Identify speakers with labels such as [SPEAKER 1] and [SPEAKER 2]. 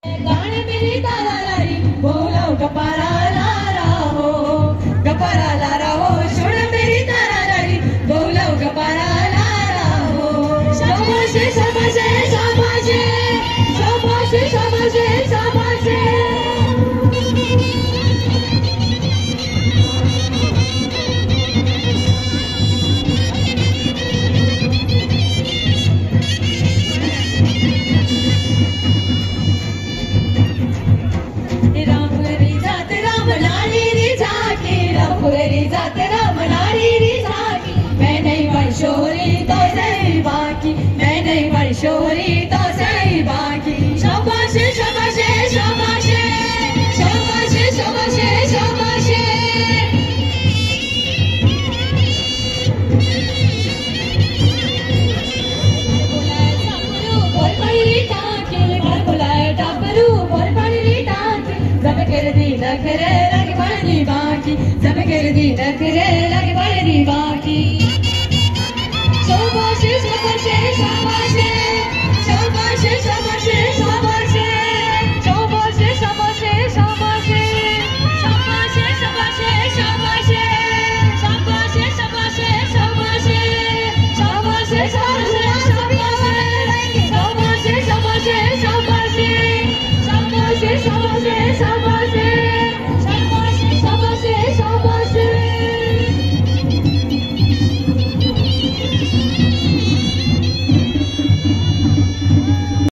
[SPEAKER 1] गाणे मेरी तारा लारी बोलो गपारा लारा हो सुन मेरी तारा लारी बोलो गपारा लारा हो शाबाशे शाबाशे शाबाशे शाबाशे शाबाशे शाबाशे शोरी तो सही बाकी शाबाशे शाबाशे शाबाशे शाबाशे शाबाशे शाबाशे जब कर दी नखरे लग बड़ी बाकी जब कर दी नखरे लग बड़ी बाकी शाबाशे शाबाशे शाबाशे